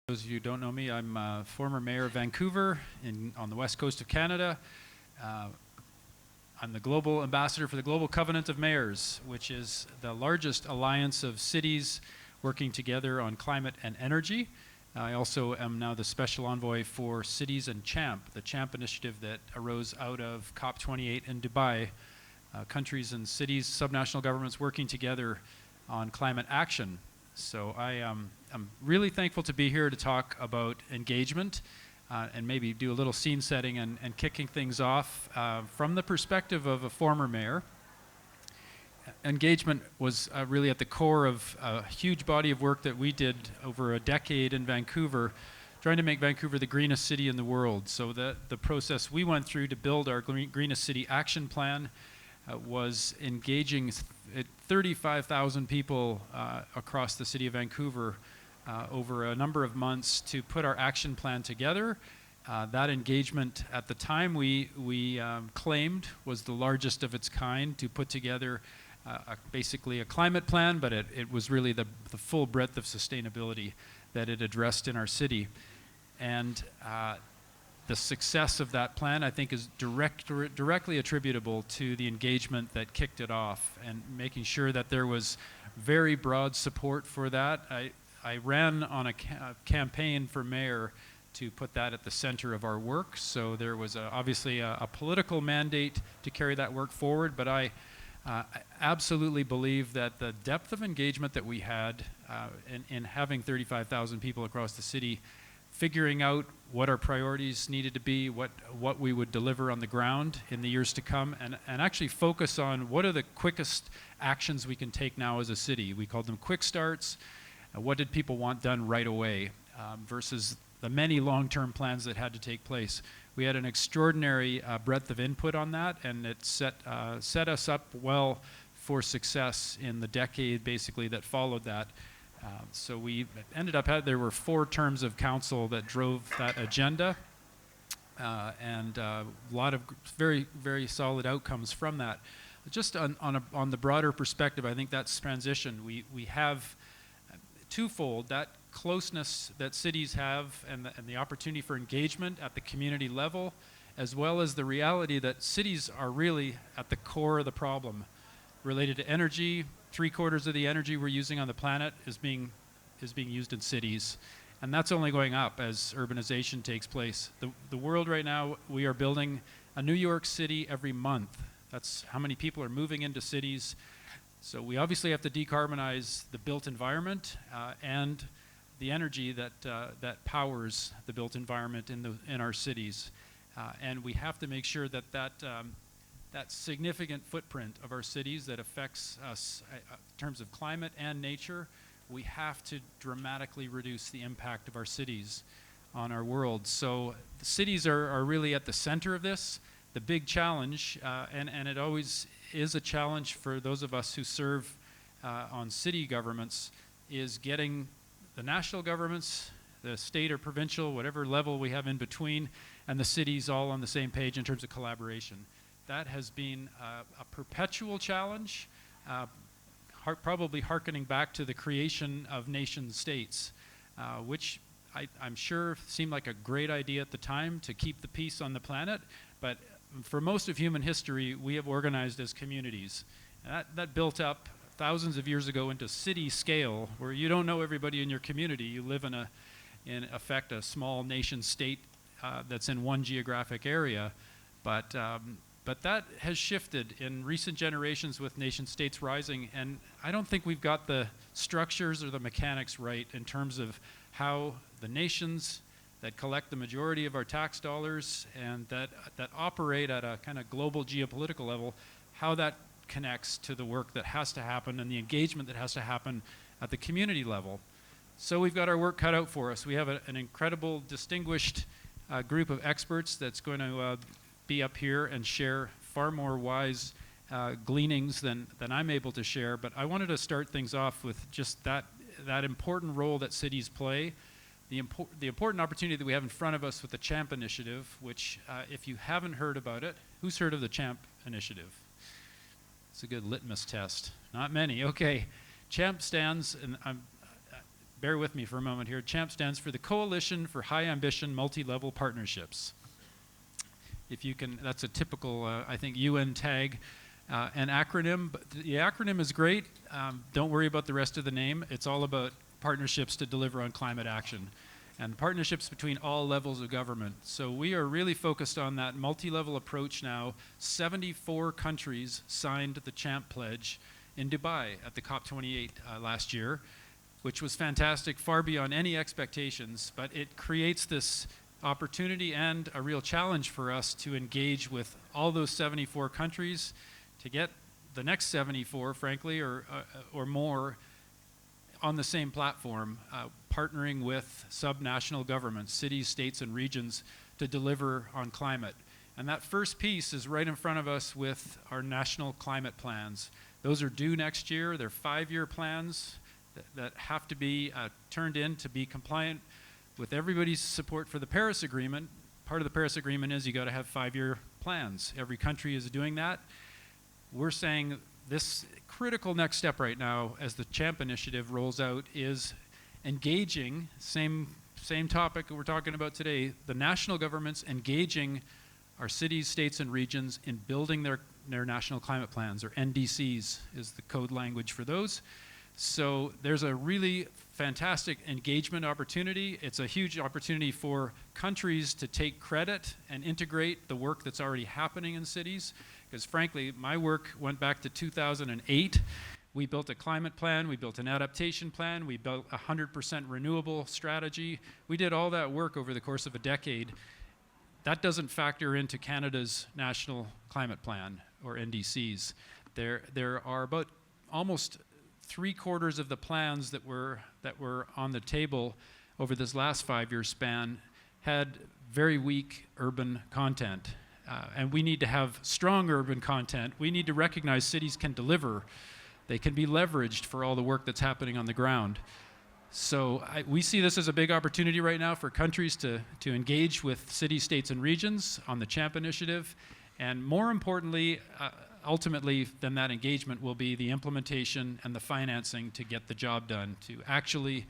Those of you who don't know me, I'm former mayor of Vancouver on the west coast of Canada. I'm the global ambassador for the Global Covenant of Mayors, which is the largest alliance of cities working together on climate and energy. I also am now the special envoy for Cities and CHAMP, the CHAMP initiative that arose out of COP28 in Dubai. Countries and cities, subnational governments working together on climate action. So I'm really thankful to be here to talk about engagement and maybe do a little scene setting and kicking things off from the perspective of a former mayor. Engagement was really at the core of a huge body of work that we did over a decade in Vancouver, trying to make Vancouver the greenest city in the world. So the process we went through to build our greenest city action plan was engaging 35,000 people across the city of Vancouver over a number of months to put our action plan together. That engagement at the time we claimed was the largest of its kind to put together basically a climate plan, but it was really the full breadth of sustainability that it addressed in our city. And the success of that plan, I think, is directly attributable to the engagement that kicked it off and making sure that there was very broad support for that. I ran on a campaign for mayor to put that at the center of our work. So there was obviously a political mandate to carry that work forward, but I absolutely believe that the depth of engagement that we had in having 35,000 people across the city figuring out what our priorities needed to be, what we would deliver on the ground in the years to come, and actually focus on what are the quickest actions we can take now as a city. We called them quick starts. What did people want done right away versus the many long-term plans that had to take place. We had an extraordinary breadth of input on that, and it set us up well for success in the decade basically that followed that. So we ended up, there were 4 terms of council that drove that agenda, and a lot of very, very solid outcomes from that. Just on the broader perspective, I think that's transition. We have twofold, that closeness that cities have and the opportunity for engagement at the community level, as well as the reality that cities are really at the core of the problem related to energy. 3/4 of the energy we're using on the planet is being used in cities, and that's only going up as urbanization takes place. The world right now, we are building a New York City every month. That's how many people are moving into cities. So we obviously have to decarbonize the built environment and the energy that powers the built environment in our cities, and we have to make sure that that significant footprint of our cities that affects us in terms of climate and nature, we have to dramatically reduce the impact of our cities on our world. So the cities are really at the center of this. The big challenge, and it always is a challenge for those of us who serve on city governments, is getting the national governments, the state or provincial, whatever level we have in between, and the cities all on the same page in terms of collaboration. That has been a perpetual challenge, probably hearkening back to the creation of nation states, which I'm sure seemed like a great idea at the time to keep the peace on the planet, but for most of human history, we have organized as communities. And that built up thousands of years ago into city scale, where you don't know everybody in your community. You live in effect, a small nation state that's in one geographic area, but that has shifted in recent generations with nation states rising, and I don't think we've got the structures or the mechanics right in terms of how the nations that collect the majority of our tax dollars and that operate at a kind of global geopolitical level, how that connects to the work that has to happen and the engagement that has to happen at the community level. So we've got our work cut out for us. We have an incredible, distinguished group of experts that's going to be up here and share far more wise gleanings than I'm able to share. But I wanted to start things off with just that important role that cities play, the important opportunity that we have in front of us with the CHAMP initiative, which if you haven't heard about it, who's heard of the CHAMP initiative? It's a good litmus test. Not many. Okay. CHAMP stands, and bear with me for a moment here. CHAMP stands for the Coalition for High Ambition Multi-Level Partnerships. If you can, that's a typical, I think, UN tag. An acronym, but the acronym is great. Don't worry about the rest of the name. It's all about partnerships to deliver on climate action and partnerships between all levels of government. So we are really focused on that multi-level approach now. 74 countries signed the CHAMP pledge in Dubai at the COP28 last year, which was fantastic, far beyond any expectations, but it creates this opportunity and a real challenge for us to engage with all those 74 countries to get the next 74, frankly, or more on the same platform, partnering with subnational governments, cities, states, and regions to deliver on climate. And that first piece is right in front of us with our national climate plans. Those are due next year. They're 5-year plans that have to be turned in to be compliant with everybody's support for the Paris Agreement. Part of the Paris Agreement is you got to have 5-year plans. Every country is doing that. We're saying this critical next step right now as the CHAMP initiative rolls out is engaging, same topic that we're talking about today, the national governments engaging our cities, states, and regions in building their national climate plans, or NDCs is the code language for those. So there's a really fantastic engagement opportunity. It's a huge opportunity for countries to take credit and integrate the work that's already happening in cities. Because frankly, my work went back to 2008. We built a climate plan, we built an adaptation plan, we built a 100% renewable strategy. We did all that work over the course of a decade. That doesn't factor into Canada's National Climate Plan, or NDCs. There are about almost 3/4 of the plans that were on the table over this last 5-year span had very weak urban content. And we need to have strong urban content. We need to recognize cities can deliver. They can be leveraged for all the work that's happening on the ground. So we see this as a big opportunity right now for countries to engage with cities, states, and regions on the CHAMP initiative. And more importantly, ultimately than that engagement will be the implementation and the financing to get the job done, to actually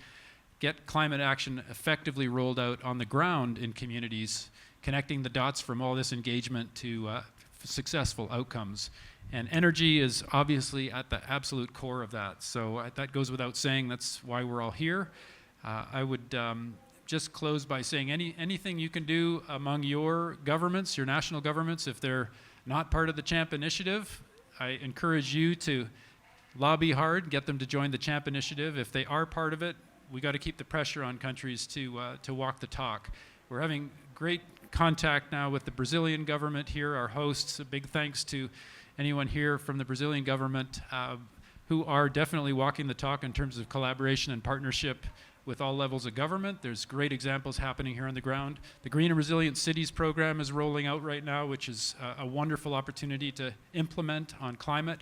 get climate action effectively rolled out on the ground in communities, connecting the dots from all this engagement to successful outcomes. And energy is obviously at the absolute core of that. So that goes without saying. That's why we're all here. I would just close by saying anything you can do among your governments, your national governments, if they're not part of the CHAMP initiative, I encourage you to lobby hard, get them to join the CHAMP initiative. If they are part of it, we got to keep the pressure on countries to walk the talk. We're having great contact now with the Brazilian government here, our hosts. A big thanks to anyone here from the Brazilian government who are definitely walking the talk in terms of collaboration and partnership with all levels of government. There's great examples happening here on the ground. The Green and Resilient Cities program is rolling out right now, which is a wonderful opportunity to implement on climate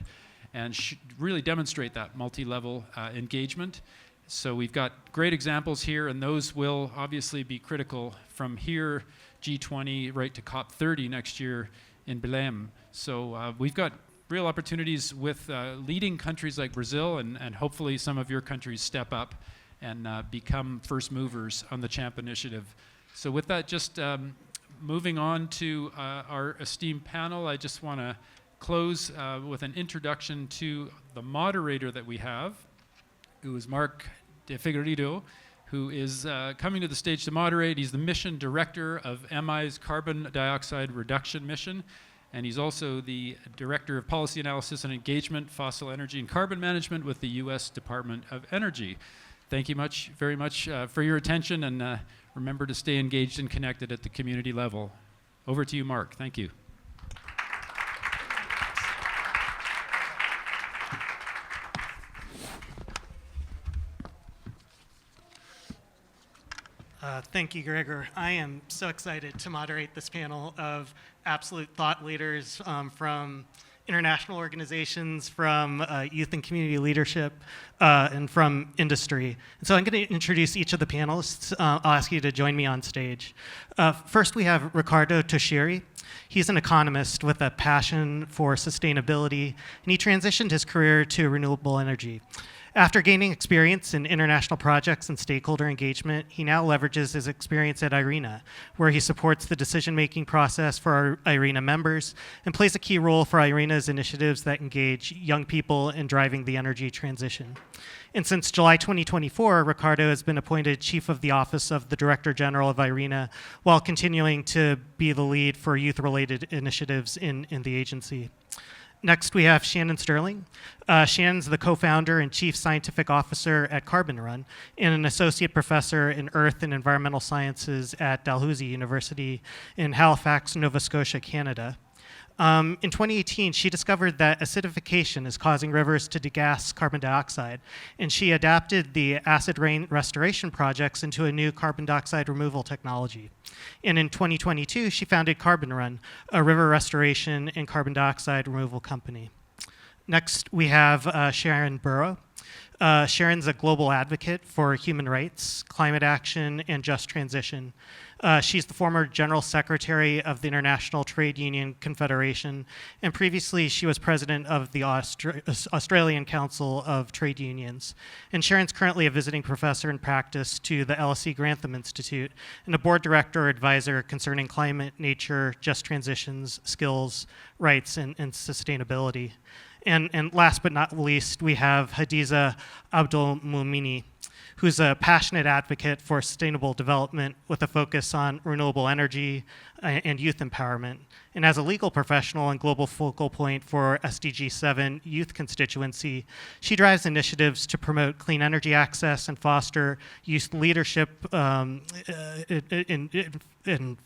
and really demonstrate that multi-level engagement. So we've got great examples here, and those will obviously be critical from here, G20, right to COP30 next year in Belém. So we've got real opportunities with leading countries like Brazil, and hopefully some of your countries step up and become first movers on the CHAMP initiative. So with that, just moving on to our esteemed panel, I just want to close with an introduction to the moderator that we have, who is Mark de Figueiredo, who is coming to the stage to moderate. He's the mission director of MI's carbon dioxide reduction mission, and he's also the director of policy analysis and engagement, fossil energy and carbon management with the U.S. Department of Energy. Thank you very much for your attention, and remember to stay engaged and connected at the community level. Over to you, Mark. Thank you. Thank you, Gregor. I am so excited to moderate this panel of absolute thought leaders from international organizations, from youth and community leadership, and from industry. And so I'm going to introduce each of the panelists. I'll ask you to join me on stage. First, we have Ricardo Toshiri. He's an economist with a passion for sustainability, and he transitioned his career to renewable energy. After gaining experience in international projects and stakeholder engagement, he now leverages his experience at IRENA, where he supports the decision-making process for our IRENA members and plays a key role for IRENA's initiatives that engage young people in driving the energy transition. And since July 2024, Ricardo has been appointed Chief of the Office of the Director General of IRENA, while continuing to be the lead for youth-related initiatives in the agency. Next, we have Shannon Sterling. Shannon's the co-founder and chief scientific officer at Carbon Run and an associate professor in earth and environmental sciences at Dalhousie University in Halifax, Nova Scotia, Canada. In 2018, she discovered that acidification is causing rivers to degas carbon dioxide, and she adapted the acid rain restoration projects into a new carbon dioxide removal technology. And in 2022, she founded Carbon Run, a river restoration and carbon dioxide removal company. Next, we have Sharan Burrow. Sharon's a global advocate for human rights, climate action, and just transition. She's the former General Secretary of the International Trade Union Confederation, and previously she was president of the Australian Council of Trade Unions. And Sharon's currently a visiting professor in practice to the LSE Grantham Institute and a board director or advisor concerning climate, nature, just transitions, skills, rights, and sustainability. And last but not least, we have Hadiza Abdulmumini, who's a passionate advocate for sustainable development with a focus on renewable energy and youth empowerment. And as a legal professional and global focal point for SDG 7 Youth Constituency, she drives initiatives to promote clean energy access and foster youth leadership in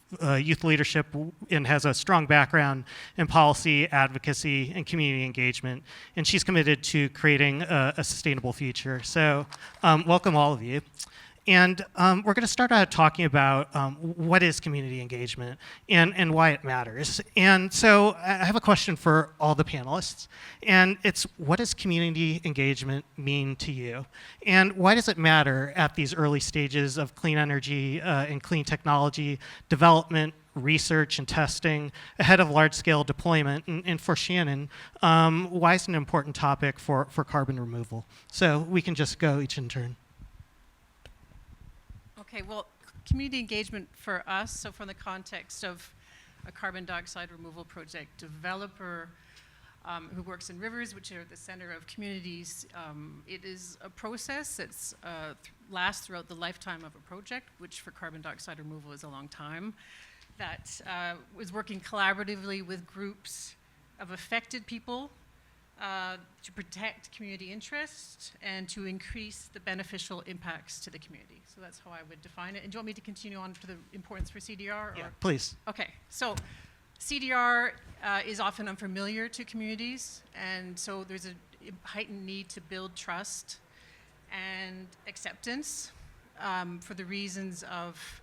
youth leadership, and has a strong background in policy, advocacy, and community engagement. And she's committed to creating a sustainable future. So welcome all of you. And we're going to start out talking about what is community engagement and why it matters. And so I have a question for all the panelists. And it's, what does community engagement mean to you? And why does it matter at these early stages of clean energy and clean technology development, research, and testing ahead of large-scale deployment? And for Shannon, why is it an important topic for carbon removal? So we can just go each in turn. Okay, well, community engagement for us, so from the context of a carbon dioxide removal project developer who works in rivers, which are at the center of communities, it is a process that lasts throughout the lifetime of a project, which for carbon dioxide removal is a long time, that is working collaboratively with groups of affected people to protect community interests and to increase the beneficial impacts to the community. So that's how I would define it. And do you want me to continue on to the importance for CDR? Yeah, please. Okay, so CDR is often unfamiliar to communities, and so there's a heightened need to build trust and acceptance for the reasons of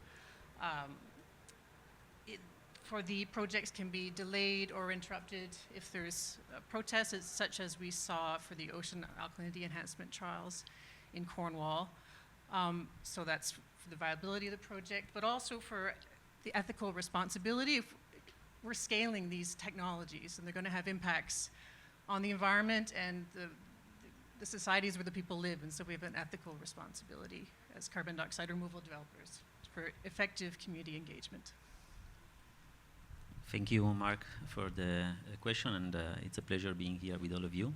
for the projects can be delayed or interrupted if there's protests, such as we saw for the ocean alkalinity enhancement trials in Cornwall. So that's for the viability of the project, but also for the ethical responsibility. If we're scaling these technologies, and they're going to have impacts on the environment and the societies where the people live, and so we have an ethical responsibility as carbon dioxide removal developers for effective community engagement. Thank you, Mark, for the question, and it's a pleasure being here with all of you.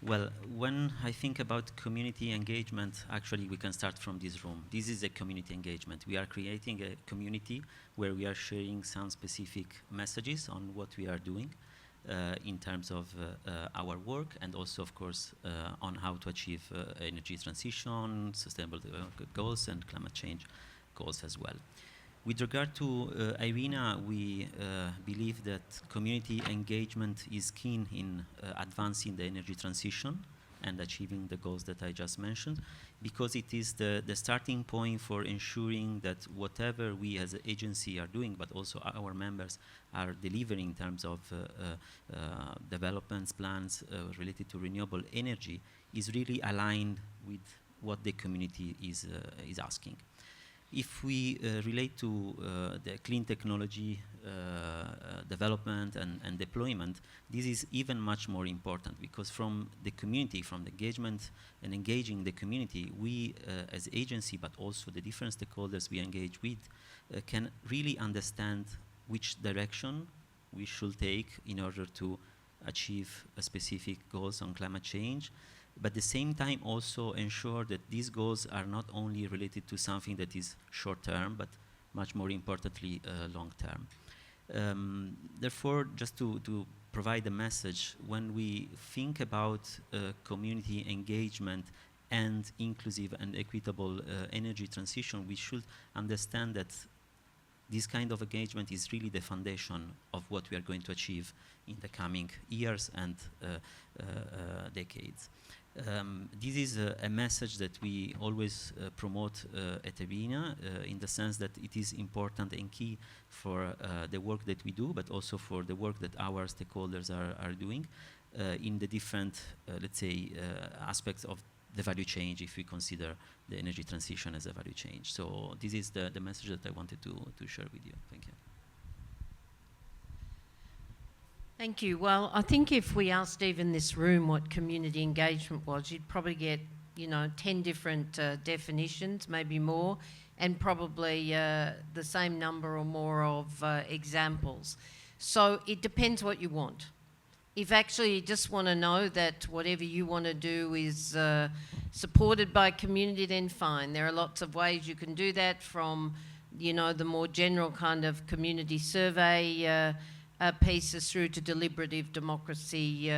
Well, when I think about community engagement, actually we can start from this room. This is a community engagement. We are creating a community where we are sharing some specific messages on what we are doing in terms of our work, and also, of course, on how to achieve energy transition, sustainable goals, and climate change goals as well. With regard to IRENA, we believe that community engagement is keen in advancing the energy transition and achieving the goals that I just mentioned, because it is the starting point for ensuring that whatever we as an agency are doing, but also our members are delivering in terms of developments, plans related to renewable energy, is really aligned with what the community is asking. If we relate to the clean technology development and deployment, this is even much more important, because from the community, from the engagement and engaging the community, we as agency, but also the different stakeholders we engage with, can really understand which direction we should take in order to achieve specific goals on climate change, but at the same time also ensure that these goals are not only related to something that is short term, but much more importantly long term. Therefore, just to provide a message, when we think about community engagement and inclusive and equitable energy transition, we should understand that this kind of engagement is really the foundation of what we are going to achieve in the coming years and decades. This is a message that we always promote at Arena, in the sense that it is important and key for the work that we do, but also for the work that our stakeholders are doing in the different, let's say, aspects of the value chain, if we consider the energy transition as a value chain. So this is the message that I wanted to share with you. Thank you. Thank you. Well, I think if we asked even this room what community engagement was, you'd probably get, 10 different definitions, maybe more, and probably the same number or more of examples. So it depends what you want. If actually you just want to know that whatever you want to do is supported by community, then fine. There are lots of ways you can do that, from, the more general kind of community survey pieces through to deliberative democracy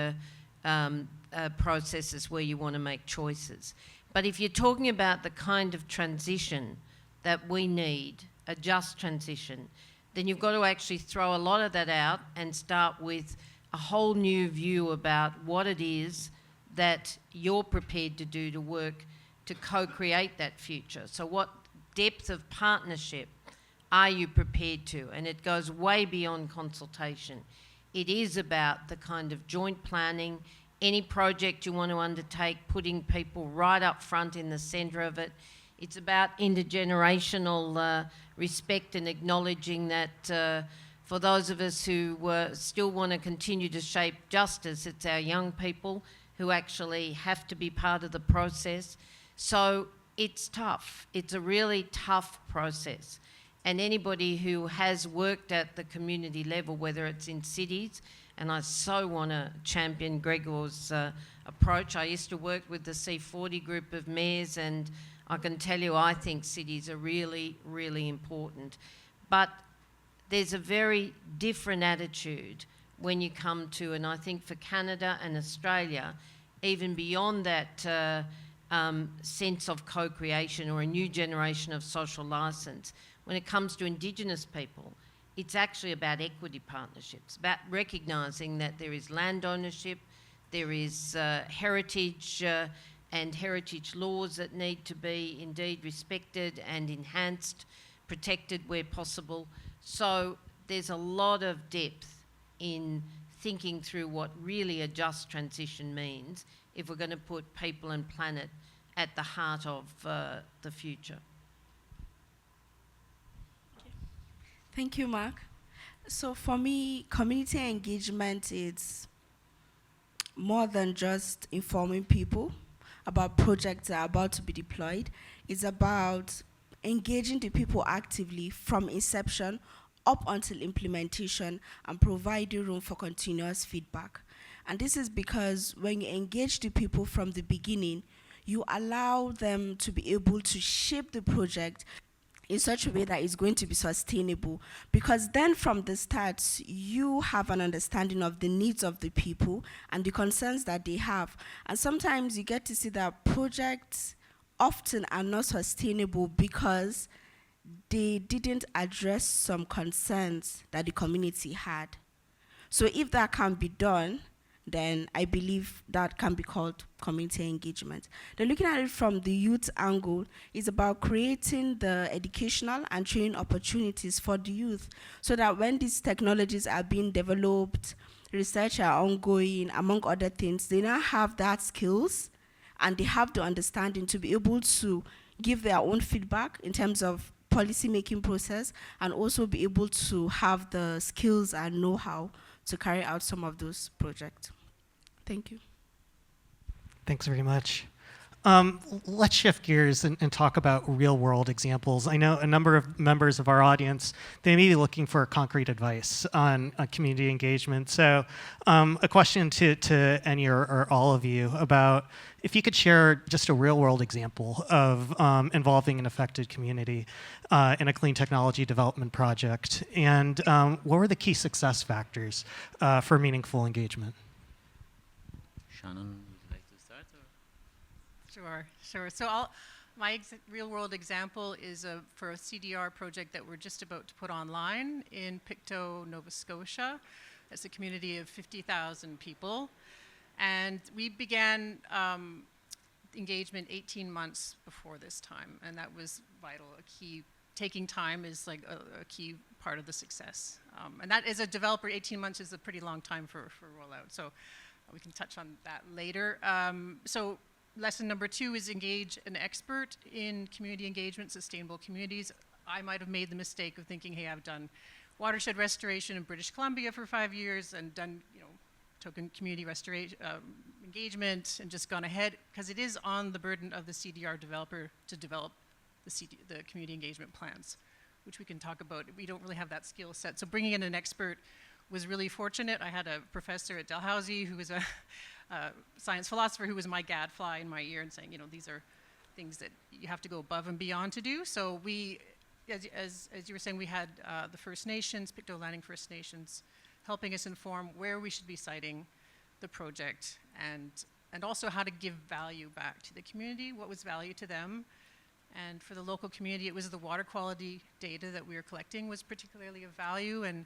processes where you want to make choices. But if you're talking about the kind of transition that we need, a just transition, then you've got to actually throw a lot of that out and start with a whole new view about what it is that you're prepared to do to work to co-create that future. So what depth of partnership are you prepared to? And it goes way beyond consultation. It is about the kind of joint planning, any project you want to undertake, putting people right up front in the centre of it. It's about intergenerational respect and acknowledging that for those of us who still want to continue to shape justice, it's our young people who actually have to be part of the process. So it's tough. It's a really tough process. And anybody who has worked at the community level, whether it's in cities, and I so want to champion Gregor's approach. I used to work with the C40 group of mayors, and I can tell you I think cities are really, really important. But there's a very different attitude when you come to, and I think for Canada and Australia, even beyond that sense of co-creation or a new generation of social licence, when it comes to Indigenous people, it's actually about equity partnerships, about recognising that there is land ownership, there is heritage and heritage laws that need to be indeed respected and enhanced, protected where possible. So there's a lot of depth in thinking through what really a just transition means if we're going to put people and planet at the heart of the future. Thank you, Mark. So for me, community engagement is more than just informing people about projects that are about to be deployed. It's about engaging the people actively from inception up until implementation and providing room for continuous feedback. And this is because when you engage the people from the beginning, you allow them to be able to shape the project in such a way that it's going to be sustainable, because then from the start you have an understanding of the needs of the people and the concerns that they have. And sometimes you get to see that projects often are not sustainable because they didn't address some concerns that the community had. So if that can be done, then I believe that can be called community engagement. Then looking at it from the youth angle is about creating the educational and training opportunities for the youth so that when these technologies are being developed, research are ongoing, among other things, they now have that skills and they have the understanding to be able to give their own feedback in terms of policy making process, and also be able to have the skills and know-how to carry out some of those projects. Thank you. Thanks very much. Let's shift gears and talk about real-world examples. I know a number of members of our audience, they may be looking for concrete advice on community engagement. So a question to any or all of you about if you could share just a real-world example of involving an affected community in a clean technology development project, and what were the key success factors for meaningful engagement? Shannon, would you like to start? Or? Sure. So my real-world example is for a CDR project that we're just about to put online in Pictou, Nova Scotia. It's a community of 50,000 people. And we began engagement 18 months before this time, and that was vital. Taking time is like a key part of the success. And that, as a developer, 18 months is a pretty long time for rollout. So we can touch on that later. So lesson number 2 is engage an expert in community engagement, sustainable communities. I might have made the mistake of thinking, hey, I've done watershed restoration in British Columbia for 5 years and done, token community restoration engagement and just gone ahead, because it is on the burden of the CDR developer to develop the community engagement plans, which we can talk about. We don't really have that skill set. So bringing in an expert was really fortunate. I had a professor at Dalhousie who was a science philosopher who was my gadfly in my ear and saying, these are things that you have to go above and beyond to do. So we, as you were saying, we had the First Nations, Pictou Landing First Nations, helping us inform where we should be citing the project and also how to give value back to the community, what was value to them. And for the local community, it was the water quality data that we were collecting was particularly of value, and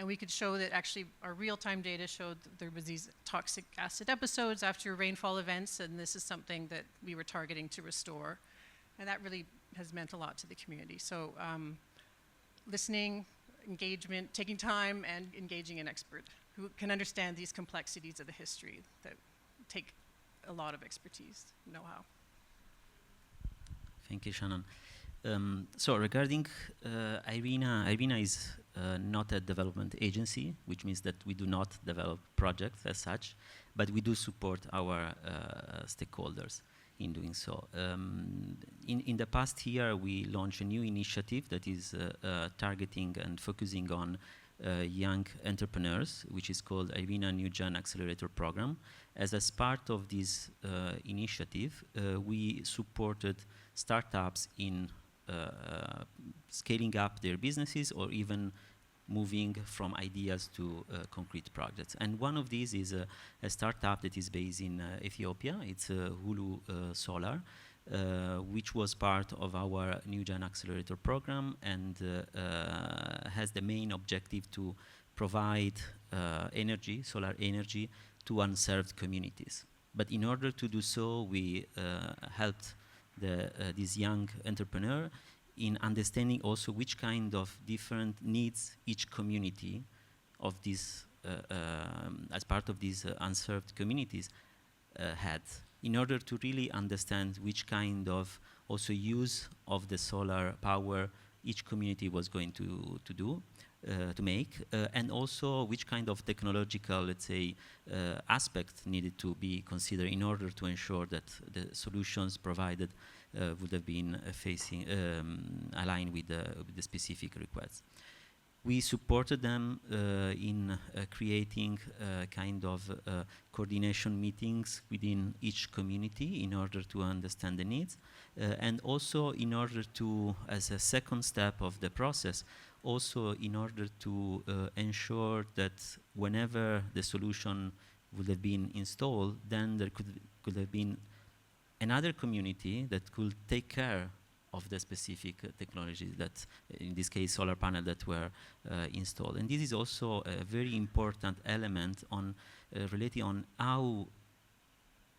we could show that actually our real-time data showed that there was these toxic acid episodes after rainfall events, and this is something that we were targeting to restore. And that really has meant a lot to the community. So listening, engagement, taking time, and engaging an expert who can understand these complexities of the history that take a lot of expertise, know-how. Thank you, Shannon. So regarding IRENA is not a development agency, which means that we do not develop projects as such, but we do support our stakeholders in doing so. In the past year, we launched a new initiative that is targeting and focusing on young entrepreneurs, which is called IRENA New Gen Accelerator Program. As part of this initiative, we supported startups in scaling up their businesses or even moving from ideas to concrete projects. And one of these is a startup that is based in Ethiopia. It's Hulu Solar, which was part of our New Gen Accelerator program and has the main objective to provide energy, solar energy, to unserved communities. But in order to do so, we helped this young entrepreneur in understanding also which kind of different needs each community of this, as part of these unserved communities had, in order to really understand which kind of also use of the solar power each community was going to make, and also which kind of technological, let's say, aspect needed to be considered in order to ensure that the solutions provided would have been aligned with the specific requests. We supported them in creating kind of coordination meetings within each community in order to understand the needs, and also in order to, as a second step of the process, also in order to ensure that whenever the solution would have been installed, then there could have been another community that could take care of the specific technologies that, in this case, solar panel that were installed. And this is also a very important element on related on how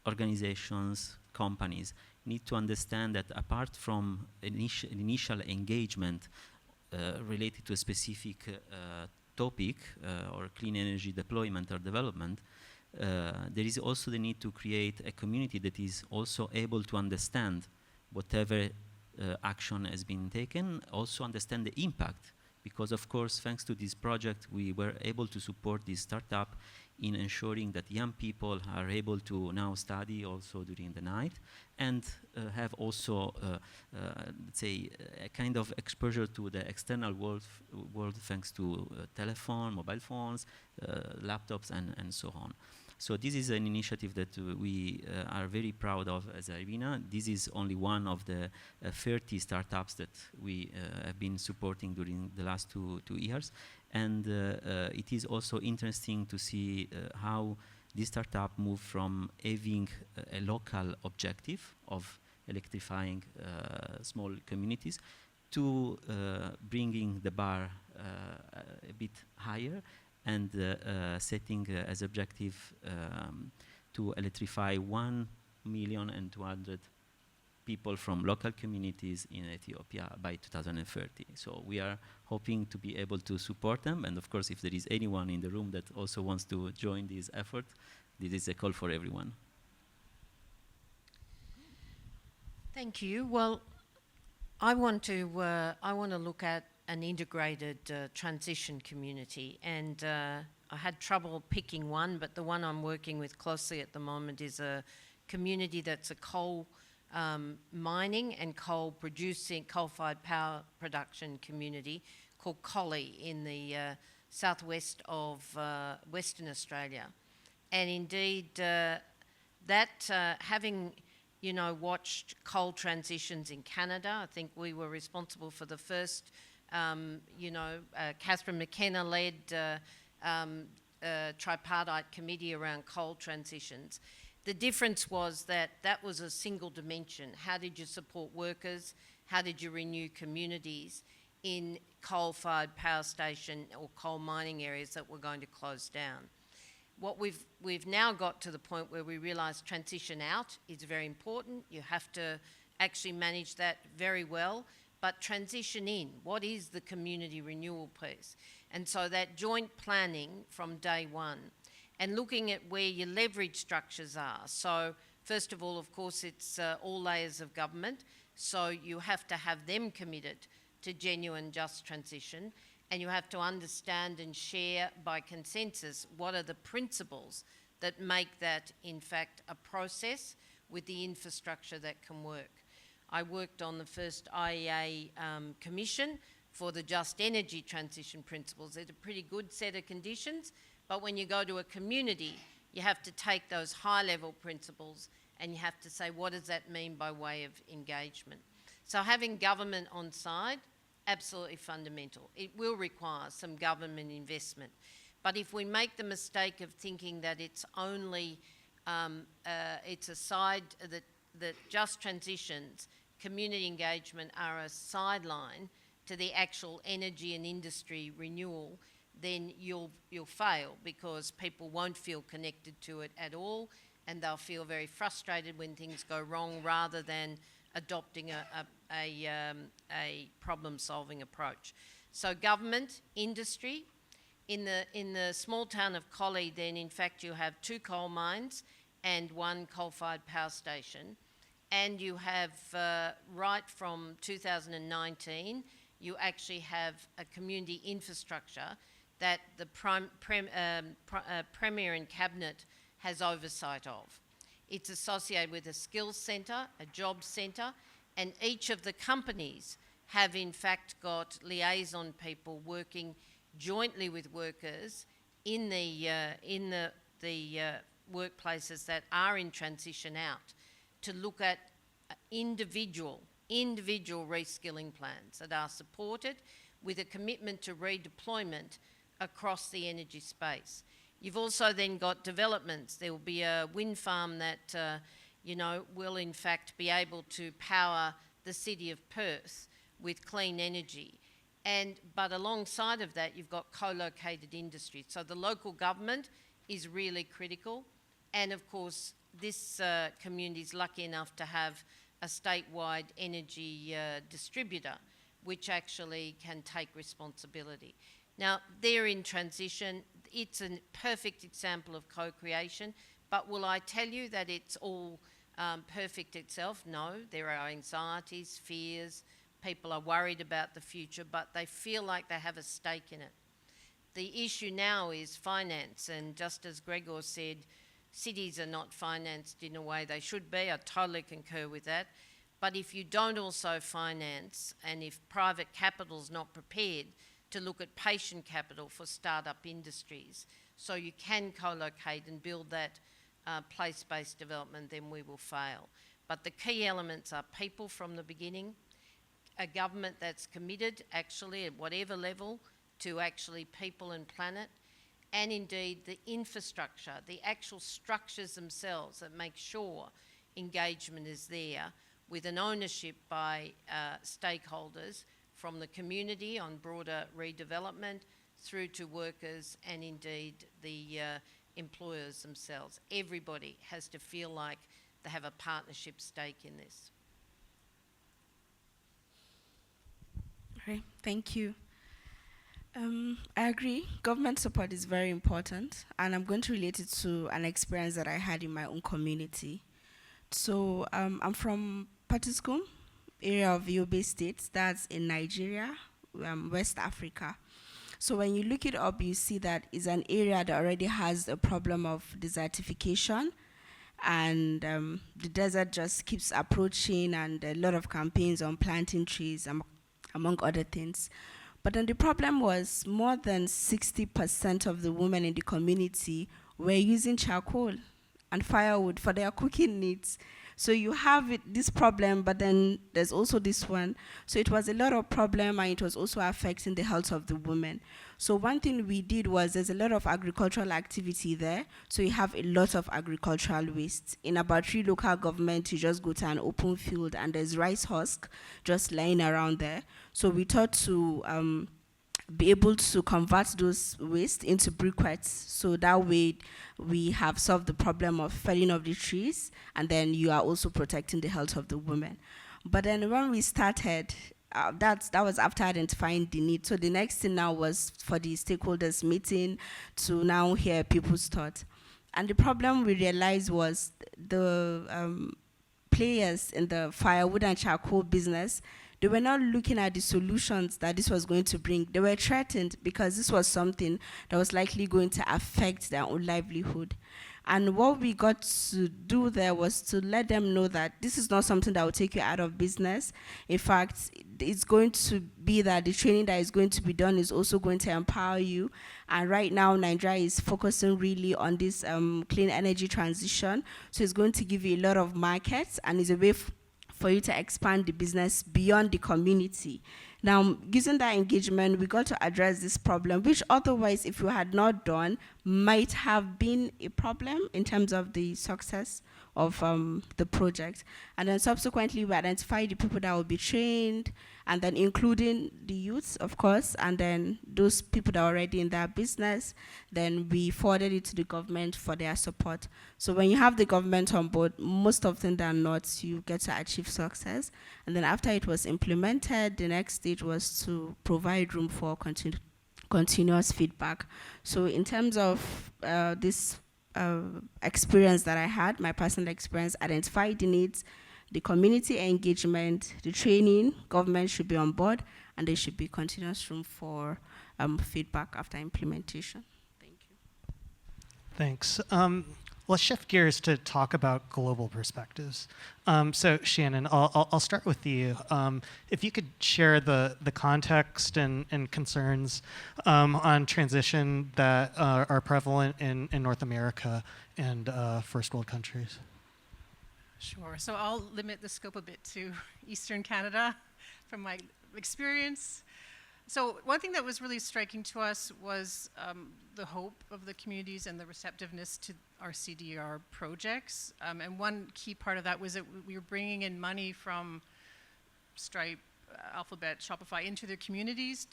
organizations, companies need to understand that apart from initial engagement related to a specific topic or clean energy deployment or development, there is also the need to create a community that is also able to understand whatever action has been taken, also understand the impact, because of course, thanks to this project, we were able to support this startup in ensuring that young people are able to now study also during the night and have also, let's say, a kind of exposure to the external world thanks to telephone, mobile phones, laptops, and so on. So this is an initiative that we are very proud of as Irina. This is only one of the 30 startups that we have been supporting during the last two years. And it is also interesting to see how this startup moved from having a local objective of electrifying small communities to bringing the bar a bit higher and setting as objective to electrify 1,200,000 people from local communities in Ethiopia by 2030. So we are hoping to be able to support them. And of course, if there is anyone in the room that also wants to join this effort, this is a call for everyone. Thank you. Well, I want to look at an integrated transition community, and I had trouble picking one, but the one I'm working with closely at the moment is a community that's a coal mining and coal-fired power production community called Collie in the southwest of Western Australia. And indeed, having watched coal transitions in Canada, I think we were responsible for the first, Catherine McKenna-led tripartite committee around coal transitions. The difference was that was a single dimension. How did you support workers? How did you renew communities in coal-fired power station or coal mining areas that were going to close down? What we've now got to the point where we realise transition out is very important. You have to actually manage that very well. But transition in, what is the community renewal piece? And so that joint planning from day one and looking at where your leverage structures are. So first of all, of course, it's all layers of government. So you have to have them committed to genuine just transition, and you have to understand and share by consensus what are the principles that make that, in fact, a process with the infrastructure that can work. I worked on the first IEA commission for the just energy transition principles. There's a pretty good set of conditions, but when you go to a community, you have to take those high-level principles and you have to say, what does that mean by way of engagement? So having government on side, absolutely fundamental. It will require some government investment. But if we make the mistake of thinking that it's only, it's a side that just transitions, community engagement are a sideline to the actual energy and industry renewal, then you'll fail because people won't feel connected to it at all, and they'll feel very frustrated when things go wrong rather than adopting a problem-solving approach. So government, industry. In the small town of Collie, then in fact you have 2 coal mines and 1 coal-fired power station, and you have right from 2019 you actually have a community infrastructure that the Premier and Cabinet has oversight of. It's associated with a skills centre, a jobs centre, and each of the companies have in fact got liaison people working jointly with workers in the workplaces that are in transition out to look at individual reskilling plans that are supported with a commitment to redeployment across the energy space. You've also then got developments. There will be a wind farm that will in fact be able to power the city of Perth with clean energy. But alongside of that, you've got co-located industry. So the local government is really critical. And of course, this community is lucky enough to have a statewide energy distributor, which actually can take responsibility. Now, they're in transition. It's a perfect example of co-creation, but will I tell you that it's all perfect itself. No, there are anxieties, fears, people are worried about the future, but they feel like they have a stake in it. The issue now is finance, and just as Gregor said, cities are not financed in a way they should be. I totally concur with that. But if you don't also finance, and if private capital's not prepared to look at patient capital for startup industries, so you can co-locate and build that place-based development, then we will fail. But the key elements are people from the beginning, a government that's committed actually at whatever level to actually people and planet, and indeed the infrastructure, the actual structures themselves that make sure engagement is there with an ownership by stakeholders from the community on broader redevelopment through to workers and indeed the employers themselves. Everybody has to feel like they have a partnership stake in this. Okay, thank you. I agree. Government support is very important, and I'm going to relate it to an experience that I had in my own community. So I'm from Patiskum, area of Yobe State, that's in Nigeria, West Africa. So when you look it up, you see that it's an area that already has a problem of desertification, and the desert just keeps approaching, and a lot of campaigns on planting trees, among other things. But then the problem was more than 60% of the women in the community were using charcoal and firewood for their cooking needs. So you have this problem, but then there's also this one. So it was a lot of problem, and it was also affecting the health of the women. So one thing we did was there's a lot of agricultural activity there. So you have a lot of agricultural waste. In about 3 local governments, you just go to an open field and there's rice husk just lying around there. So we thought to be able to convert those waste into briquettes, so that way we have solved the problem of felling of the trees, and then you are also protecting the health of the women. But then when we started, that was after identifying the need. So the next thing now was for the stakeholders meeting to now hear people's thoughts. And the problem we realized was the players in the firewood and charcoal business, they were not looking at the solutions that this was going to bring. They were threatened because this was something that was likely going to affect their own livelihood. And what we got to do there was to let them know that this is not something that will take you out of business. In fact, it's going to be that the training that is going to be done is also going to empower you. And right now, Nigeria is focusing really on this clean energy transition. So it's going to give you a lot of markets, and it's a way for you to expand the business beyond the community. Now, using that engagement, we got to address this problem, which otherwise, if we had not done, might have been a problem in terms of the success of the project. And then subsequently, we identified the people that will be trained, and then including the youths, of course, and then those people that are already in that business, then we forwarded it to the government for their support. So when you have the government on board, most often than not, you get to achieve success. And then after it was implemented, the next stage was to provide room for continuous feedback. So in terms of this experience that I had, my personal experience, identify the needs, the community engagement, the training, government should be on board, and there should be continuous room for feedback after implementation. Thank you. Thanks. Let's shift gears to talk about global perspectives. So Shannon, I'll start with you. If you could share the context and concerns on transition that are prevalent in North America and first world countries. Sure. So I'll limit the scope a bit to Eastern Canada from my experience. So one thing that was really striking to us was the hope of the communities and the receptiveness to our CDR projects. And one key part of that was that we were bringing in money from Stripe, Alphabet, Shopify into their communities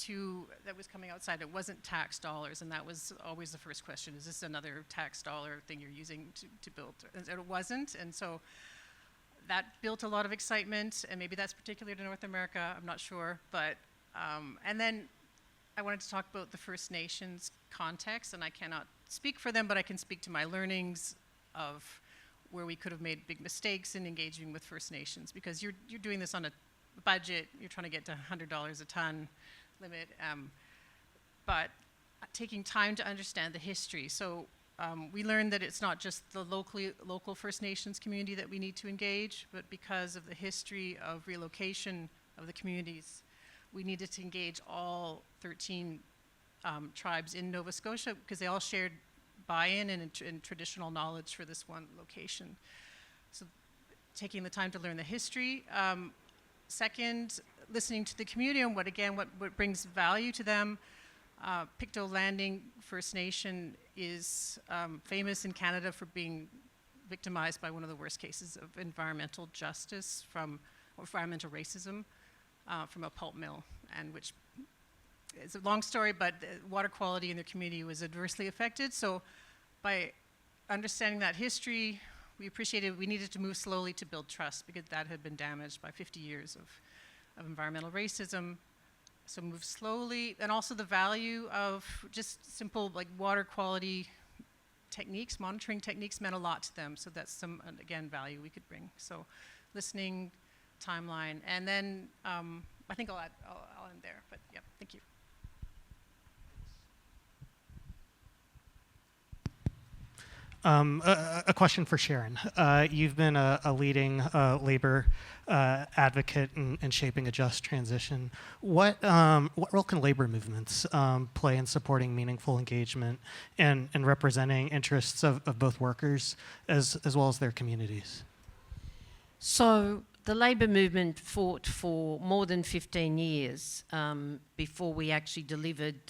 that was coming outside. It wasn't tax dollars, and that was always the first question. Is this another tax dollar thing you're using to build? And it wasn't, and so that built a lot of excitement, and maybe that's particular to North America, I'm not sure, but and then I wanted to talk about the First Nations context, and I cannot speak for them, but I can speak to my learnings of where we could have made big mistakes in engaging with First Nations, because you're doing this on a budget, you're trying to get to $100 a ton limit, but taking time to understand the history. So we learned that it's not just the local First Nations community that we need to engage, but because of the history of relocation of the communities, we needed to engage all 13 tribes in Nova Scotia, because they all shared buy-in and traditional knowledge for this one location. So taking the time to learn the history. Second, listening to the community and what brings value to them. Pictou Landing First Nation is famous in Canada for being victimized by one of the worst cases of environmental environmental racism from a pulp mill, and which it's a long story, but water quality in their community was adversely affected. So by understanding that history, we appreciated we needed to move slowly to build trust, because that had been damaged by 50 years of environmental racism. So move slowly, and also the value of just simple like water quality techniques, monitoring techniques meant a lot to them. So that's some, again, value we could bring. So listening, timeline, and then I think I'll end there, but yeah, thank you. A question for Sharan. You've been a leading labor advocate in shaping a just transition. What role can labor movements play in supporting meaningful engagement and representing interests of both workers as well as their communities? So the labour movement fought for more than 15 years before we actually delivered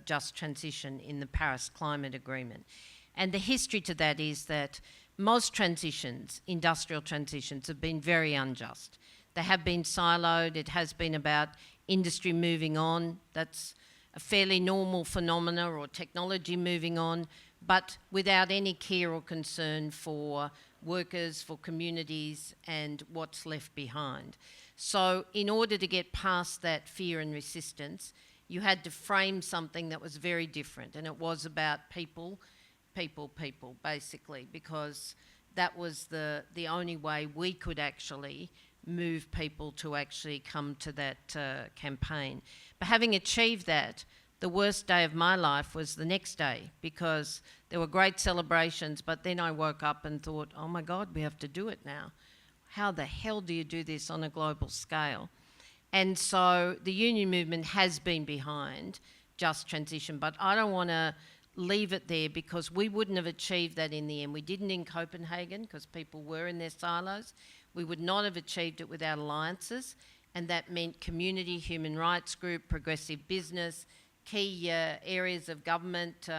just transition in the Paris Climate Agreement. And the history to that is that most transitions, industrial transitions, have been very unjust. They have been siloed. It has been about industry moving on. That's a fairly normal phenomena, or technology moving on, but without any care or concern for workers, for communities, and what's left behind. So in order to get past that fear and resistance, you had to frame something that was very different, and it was about people, basically, because that was the only way we could actually move people to actually come to that campaign. But having achieved that, the worst day of my life was the next day, because there were great celebrations, but then I woke up and thought, oh my God, we have to do it now. How the hell do you do this on a global scale? And so the union movement has been behind just transition, but I don't want to leave it there, because we wouldn't have achieved that in the end. We didn't in Copenhagen, because people were in their silos. We would not have achieved it without alliances, and that meant community, human rights group, progressive business, key areas of government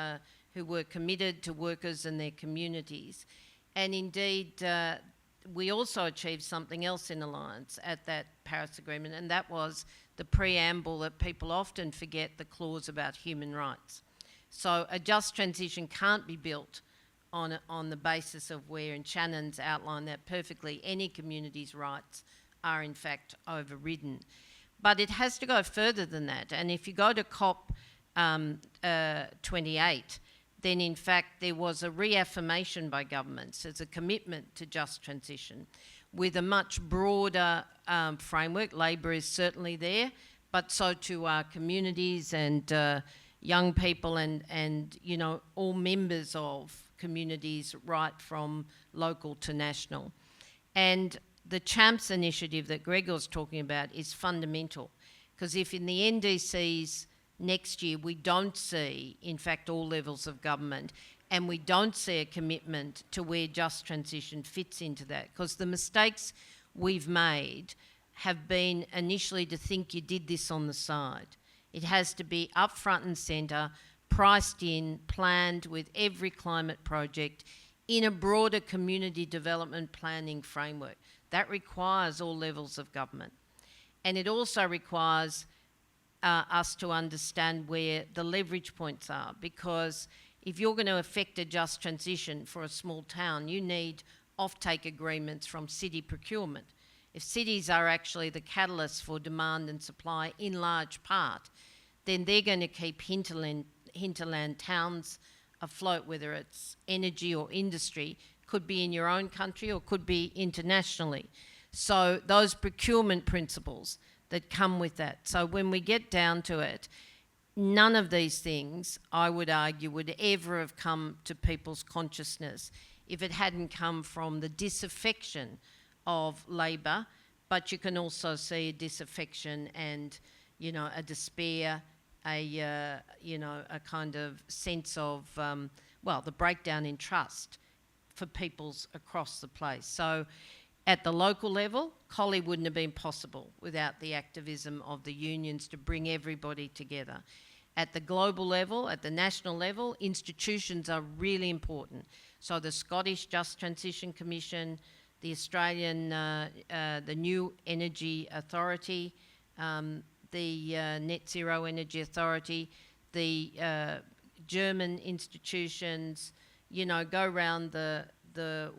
who were committed to workers and their communities. And indeed, we also achieved something else in alliance at that Paris Agreement, and that was the preamble that people often forget, the clause about human rights. So a just transition can't be built on the basis of where, and Shannon's outlined that perfectly, any community's rights are in fact overridden. But it has to go further than that. And if you go to COP 28, then in fact there was a reaffirmation by governments as a commitment to just transition with a much broader framework. Labour is certainly there, but so too are communities and young people and you know, all members of communities right from local to national. And the CHAMPS initiative that Gregor was talking about is fundamental, because if in the NDCs next year we don't see, in fact, all levels of government, and we don't see a commitment to where just transition fits into that, because the mistakes we've made have been initially to think you did this on the side. It has to be up front and centre, priced in, planned with every climate project in a broader community development planning framework. That requires all levels of government. And it also requires us to understand where the leverage points are, because if you're going to effect a just transition for a small town, you need offtake agreements from city procurement. If cities are actually the catalyst for demand and supply in large part, then they're going to keep hinterland towns afloat, whether it's energy or industry, Could be in your own country or could be internationally. So those procurement principles that come with that. So when we get down to it, none of these things, I would argue, would ever have come to people's consciousness if it hadn't come from the disaffection of Labor. But you can also see a disaffection and, you know, a despair, you know, a kind of sense of, well, the breakdown in trust for peoples across the place. So at the local level, Collie wouldn't have been possible without the activism of the unions to bring everybody together. At the global level, at the national level, institutions are really important. So the Scottish Just Transition Commission, the Australian, the New Energy Authority, the Net Zero Energy Authority, the German institutions, you know, go around the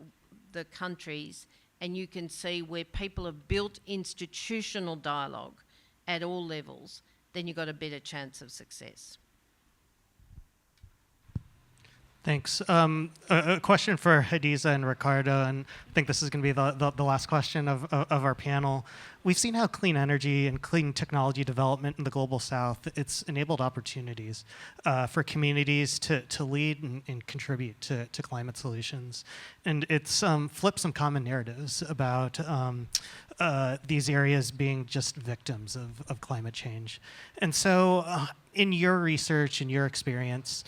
countries, and you can see where people have built institutional dialogue at all levels, then you've got a better chance of success. Thanks. A question for Hadiza and Ricardo, and I think this is going to be the last question of our panel. We've seen how clean energy and clean technology development in the Global South, it's enabled opportunities for communities to lead and contribute to climate solutions. And it's flipped some common narratives about these areas being just victims of climate change. And so in your research, in your experience,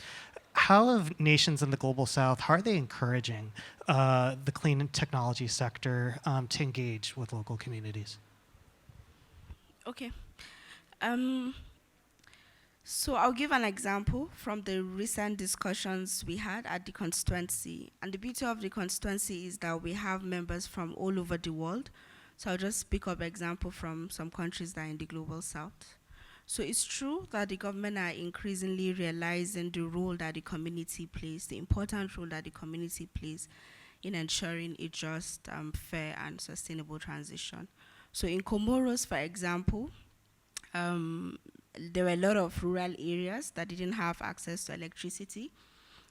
how have nations in the Global South, how are they encouraging the clean technology sector to engage with local communities? Okay. So I'll give an example from the recent discussions we had at the Constituency. And the beauty of the Constituency is that we have members from all over the world. So I'll just pick up an example from some countries that are in the Global South. So it's true that the government are increasingly realizing the role that the community plays, the important role that the community plays in ensuring a just, fair, and sustainable transition. So in Comoros, for example, there were a lot of rural areas that didn't have access to electricity.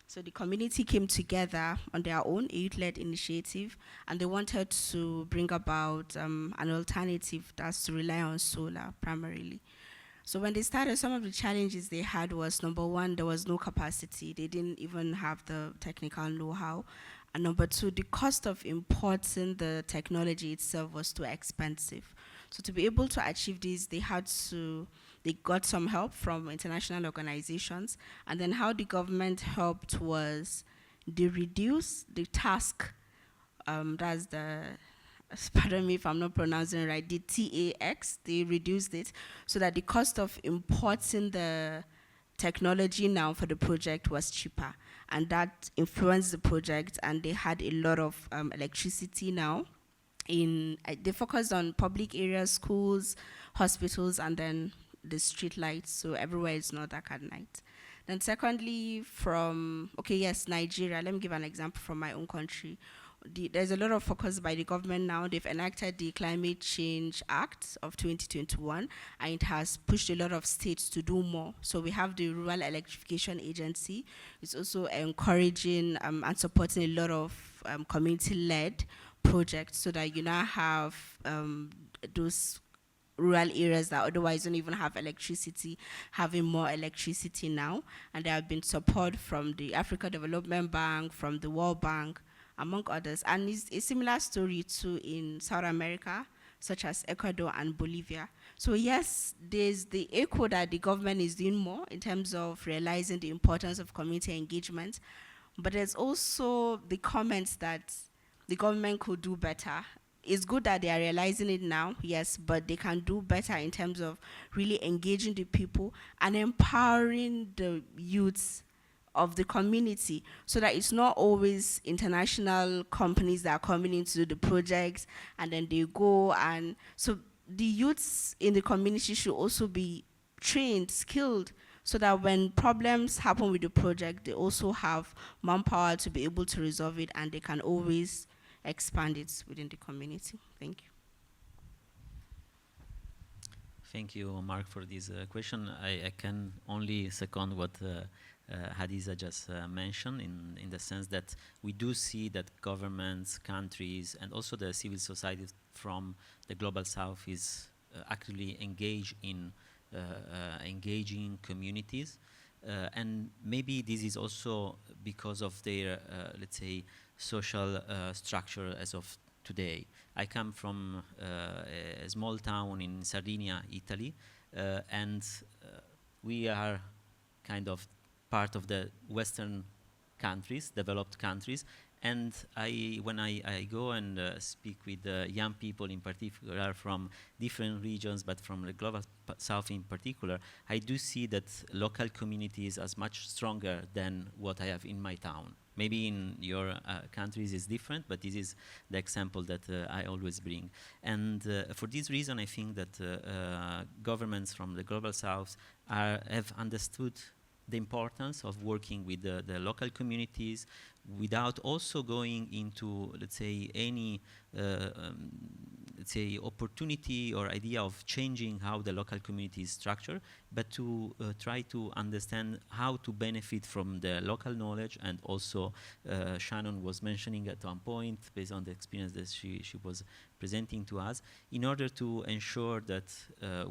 So the community came together on their own, a youth-led initiative, and they wanted to bring about an alternative that's to rely on solar primarily. So when they started, some of the challenges they had was, number one, there was no capacity. They didn't even have the technical know-how. And number two, the cost of importing the technology itself was too expensive. So to be able to achieve this, they got some help from international organizations. And then how the government helped was they reduced the task, that's the, pardon me if I'm not pronouncing it right, the TAX, they reduced it so that the cost of importing the technology now for the project was cheaper. And that influenced the project, and they had a lot of electricity now. They focused on public areas, schools, hospitals, and then the street lights, so everywhere is not dark at night. Then secondly, Nigeria, let me give an example from my own country. There's a lot of focus by the government now. They've enacted the Climate Change Act of 2021, and it has pushed a lot of states to do more. So we have the Rural Electrification Agency. It's also encouraging and supporting a lot of community-led projects so that you now have those rural areas that otherwise don't even have electricity, having more electricity now. And there have been support from the Africa Development Bank, from the World Bank, among others. And it's a similar story too in South America, such as Ecuador and Bolivia. So yes, there's the echo that the government is doing more in terms of realizing the importance of community engagement, but there's also the comments that the government could do better. It's good that they are realizing it now, yes, but they can do better in terms of really engaging the people and empowering the youths of the community so that it's not always international companies that are coming in to do the projects and then they go. And so the youths in the community should also be trained, skilled, so that when problems happen with the project, they also have manpower to be able to resolve it, and they can always expand it within the community. Thank you. Thank you, Mark, for this question. I can only second what Hadiza just mentioned, in the sense that we do see that governments, countries, and also the civil society from the global south is actively engaged in engaging communities. And maybe this is also because of their, let's say, social structure as of today. I come from a small town in Sardinia, Italy, and we are kind of part of the Western countries, developed countries. And when I go and speak with young people in particular from different regions, but from the global south in particular, I do see that local communities are much stronger than what I have in my town. Maybe in your countries is different, but this is the example that I always bring. And for this reason, I think that governments from the global south have understood the importance of working with the local communities without also going into, let's say, any let's say opportunity or idea of changing how the local community is structured, but to try to understand how to benefit from the local knowledge. And also Shannon was mentioning at one point, based on the experience that she was presenting to us, in order to ensure that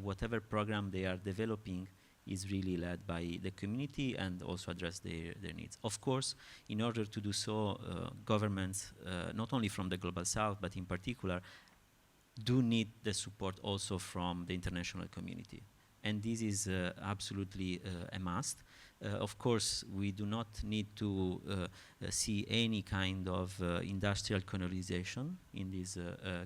whatever program they are developing is really led by the community and also address their needs. Of course, in order to do so, governments, not only from the global south, but in particular, do need the support also from the international community. And this is absolutely a must. Of course, we do not need to see any kind of industrial colonization in these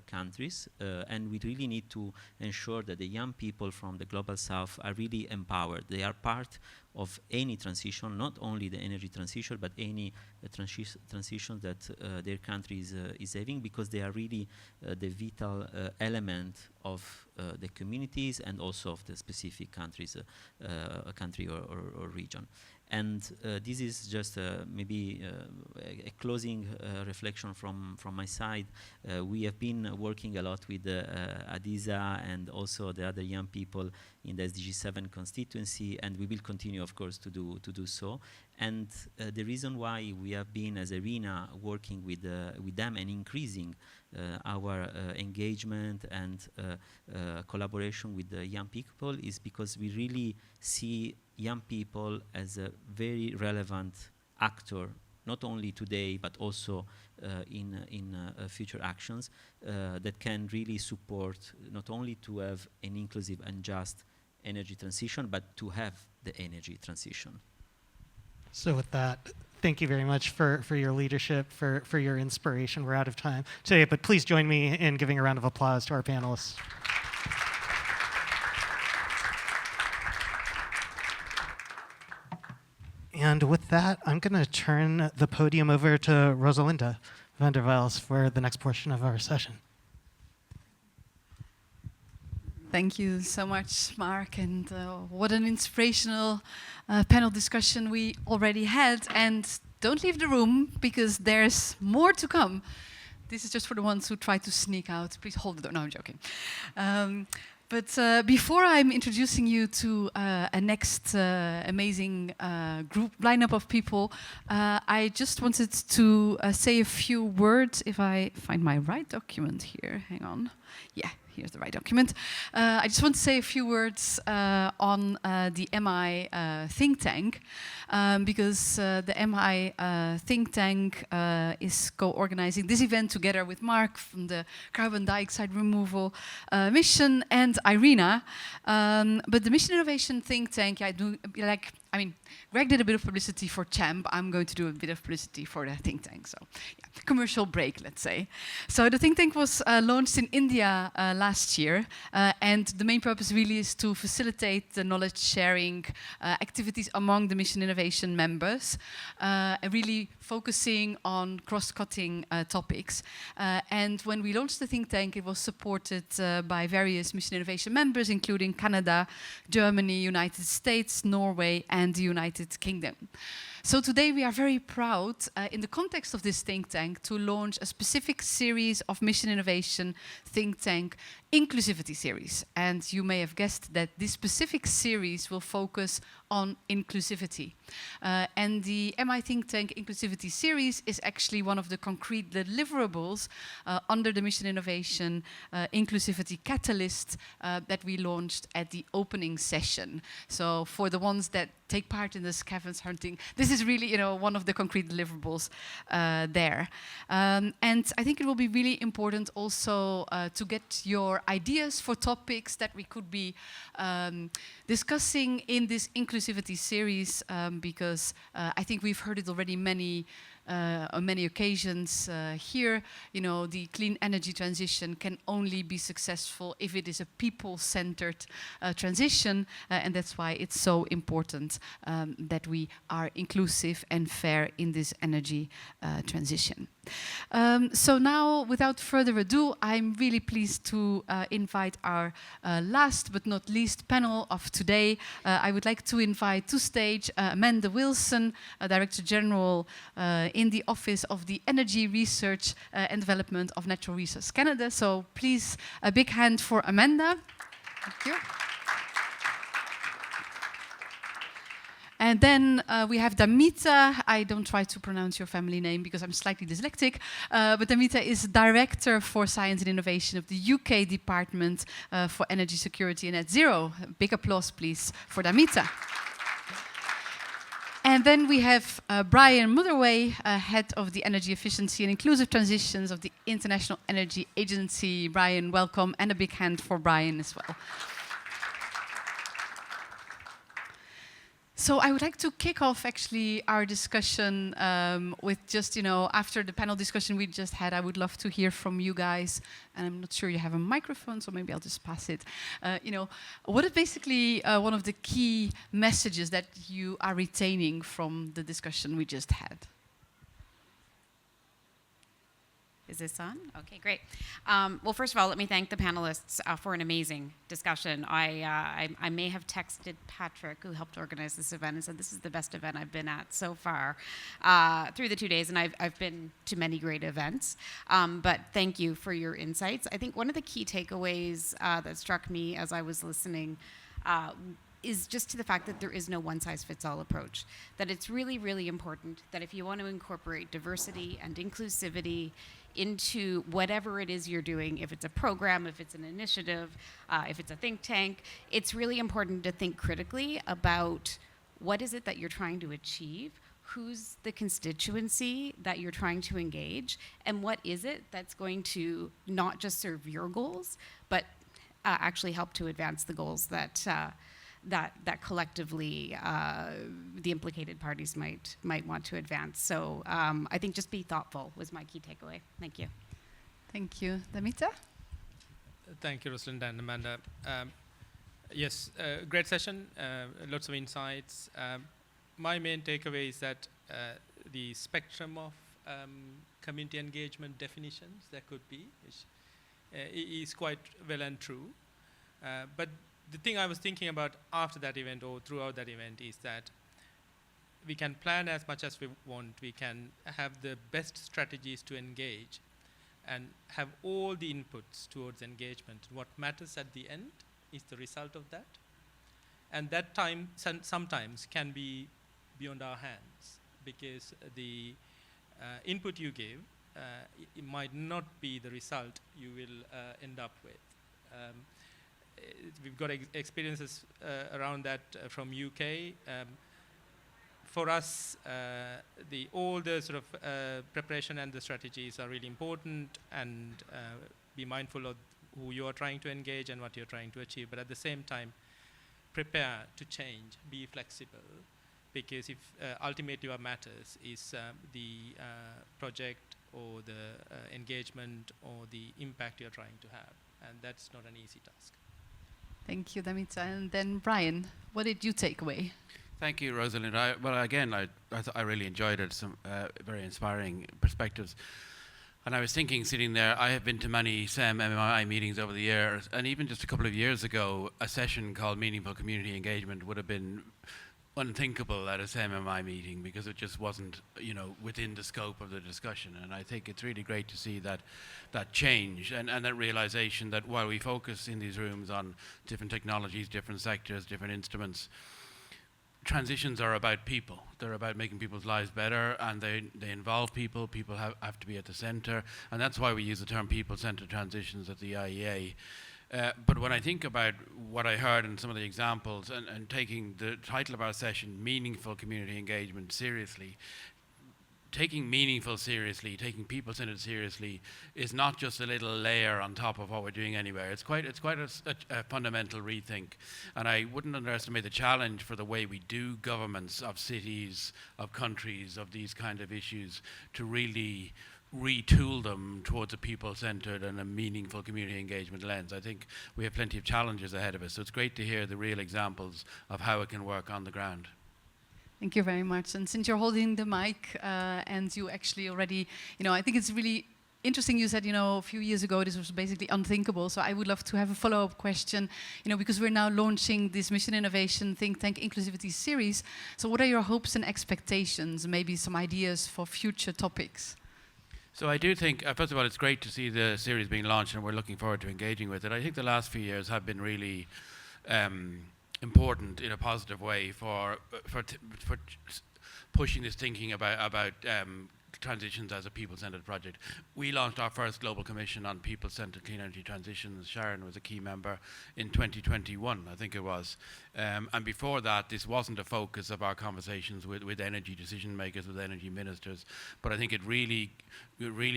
countries, and we really need to ensure that the young people from the global south are really empowered. They are part of any transition, not only the energy transition, but any transition that their country is having, because they are really the vital element of the communities and also of the specific countries, a country or region. And this is just maybe a closing reflection from my side. We have been working a lot with Hadiza and also the other young people in the SDG 7 constituency, and we will continue, of course, to do so. And the reason why we have been, as Arena, working with them and increasing our engagement and collaboration with the young people is because we really see young people as a very relevant actor, not only today, but also in future actions that can really support not only to have an inclusive and just energy transition, but to have the energy transition. So with that, thank you very much for your leadership, for your inspiration. We're out of time today, but please join me in giving a round of applause to our panelists. And with that, I'm going to turn the podium over to Rosalinda van der Waals for the next portion of our session. Thank you so much, Mark, and what an inspirational panel discussion we already had. And don't leave the room, because there's more to come. This is just for the ones who try to sneak out. Please hold the door. No, I'm joking. But before I'm introducing you to a next amazing group lineup of people, I just wanted to say a few words. If I find my right document here, hang on. Yeah, here's the right document. I just want to say a few words on the MI think tank, because the MI think tank is co-organizing this event together with Mark from the carbon dioxide removal mission and Irina. But the Mission Innovation think tank, Greg did a bit of publicity for CHAMP. I'm going to do a bit of publicity for the think tank. So, yeah, commercial break, let's say. So the think tank was launched in India last year, and the main purpose really is to facilitate the knowledge sharing activities among the Mission Innovation members, really focusing on cross-cutting topics. And when we launched the think tank, it was supported by various Mission Innovation members, including Canada, Germany, United States, Norway, and the United Kingdom. So today we are very proud, in the context of this think tank, to launch a specific series of mission innovation think tank inclusivity series. And you may have guessed that this specific series will focus on inclusivity. And the MI Think Tank Inclusivity Series is actually one of the concrete deliverables under the Mission Innovation Inclusivity Catalyst that we launched at the opening session. So for the ones that take part in the scavenge hunting, this is really, one of the concrete deliverables there. And I think it will be really important also to get your ideas for topics that we could be discussing in this inclusivity series, because I think we've heard it already on many occasions here. The clean energy transition can only be successful if it is a people-centered transition, and that's why it's so important that we are inclusive and fair in this energy transition. So now, without further ado, I'm really pleased to invite our last but not least panel of today. I would like to invite to stage Amanda Wilson, Director General in the Office of the Energy Research and Development of Natural Resources Canada. So please, a big hand for Amanda. Thank you. And then we have Damita. I don't try to pronounce your family name because I'm slightly dyslexic, but Damita is Director for Science and Innovation of the UK Department for Energy Security and Net Zero. Big applause, please, for Damita. And then we have Brian Motherway, Head of the Energy Efficiency and Inclusive Transitions of the International Energy Agency. Brian, welcome, and a big hand for Brian as well. So I would like to kick off actually our discussion with just, after the panel discussion we just had, I would love to hear from you guys. And I'm not sure you have a microphone, so maybe I'll just pass it. What is basically one of the key messages that you are retaining from the discussion we just had? Is this on? Okay, great. Well, first of all, let me thank the panelists for an amazing discussion. I may have texted Patrick, who helped organize this event, and said this is the best event I've been at so far through the 2 days, and I've been to many great events. But thank you for your insights. I think one of the key takeaways that struck me as I was listening is just to the fact that there is no one-size-fits-all approach. That it's really, really important that if you want to incorporate diversity and inclusivity into whatever it is you're doing, if it's a program, if it's an initiative, if it's a think tank, it's really important to think critically about what is it that you're trying to achieve, who's the constituency that you're trying to engage, and what is it that's going to not just serve your goals, but actually help to advance the goals that that collectively the implicated parties might want to advance. So I think just be thoughtful was my key takeaway. Thank you. Thank you. Damita? Thank you, Rosalind and Amanda. Yes, great session, lots of insights. My main takeaway is that the spectrum of community engagement definitions there could be is quite well and true. But the thing I was thinking about after that event or throughout that event is that we can plan as much as we want. We can have the best strategies to engage and have all the inputs towards engagement. What matters at the end is the result of that. And that time sometimes can be beyond our hands because the input you give, it might not be the result you will end up with. We've got experiences around that from UK. For us, all the sort of preparation and the strategies are really important, and be mindful of who you are trying to engage and what you're trying to achieve. But at the same time, prepare to change, be flexible, because if ultimately what matters is the project or the engagement or the impact you're trying to have, and that's not an easy task. Thank you, Damita. And then Brian, what did you take away? Thank you, Rosalind. I really enjoyed it. Some very inspiring perspectives. And I was thinking, sitting there, I have been to many SEM MMI meetings over the years, and even just a couple of years ago, a session called Meaningful Community Engagement would have been unthinkable at a CMMI meeting because it just wasn't, within the scope of the discussion. And I think it's really great to see that change and that realization that while we focus in these rooms on different technologies, different sectors, different instruments, transitions are about people. They're about making people's lives better, and they involve people. People have to be at the center, and that's why we use the term people-centered transitions at the IEA. But when I think about what I heard in some of the examples and taking the title of our session, Meaningful Community Engagement, seriously, taking meaningful seriously, taking people-centered seriously is not just a little layer on top of what we're doing anywhere. It's quite a fundamental rethink. And I wouldn't underestimate the challenge for the way we do governments of cities, of countries, of these kind of issues to really retool them towards a people-centered and a meaningful community engagement lens. I think we have plenty of challenges ahead of us. So it's great to hear the real examples of how it can work on the ground. Thank you very much. And since you're holding the mic and you actually already, I think it's really interesting you said, a few years ago this was basically unthinkable. So I would love to have a follow-up question, because we're now launching this Mission Innovation Think Tank Inclusivity series. So what are your hopes and expectations, maybe some ideas for future topics? So I do think, first of all, it's great to see the series being launched and we're looking forward to engaging with it. I think the last few years have been really important in a positive way for pushing this thinking about transitions as a people-centered project. We launched our first global commission on people-centered clean energy transitions. Sharan was a key member in 2021, I think it was. And before that, this wasn't a focus of our conversations with energy decision makers, with energy ministers. But I think it really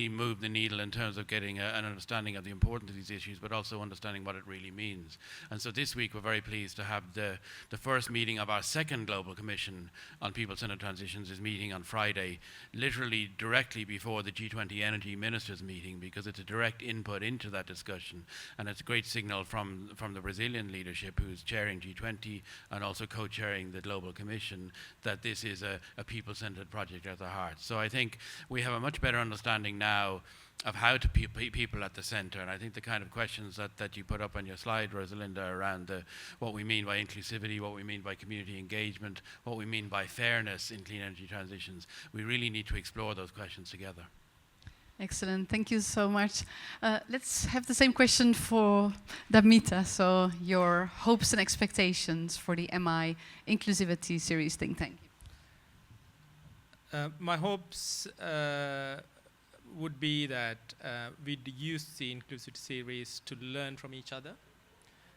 moved the needle in terms of getting an understanding of the importance of these issues, but also understanding what it really means. And so this week, we're very pleased to have the first meeting of our second global commission on people-centered transitions is meeting on Friday, literally directly before the G20 energy ministers meeting, because it's a direct input into that discussion. And it's a great signal from the Brazilian leadership, who's chairing G20 and also co-chairing the Global Commission, that this is a people-centered project at the heart. So I think we have a much better understanding now of how to put people at the center. And I think the kind of questions that you put up on your slide, Rosalinda, around what we mean by inclusivity, what we mean by community engagement, what we mean by fairness in clean energy transitions, we really need to explore those questions together. Excellent, thank you so much. Let's have the same question for Damita. So your hopes and expectations for the MI Inclusivity Series Think Tank. My hopes would be that we'd use the Inclusivity Series to learn from each other.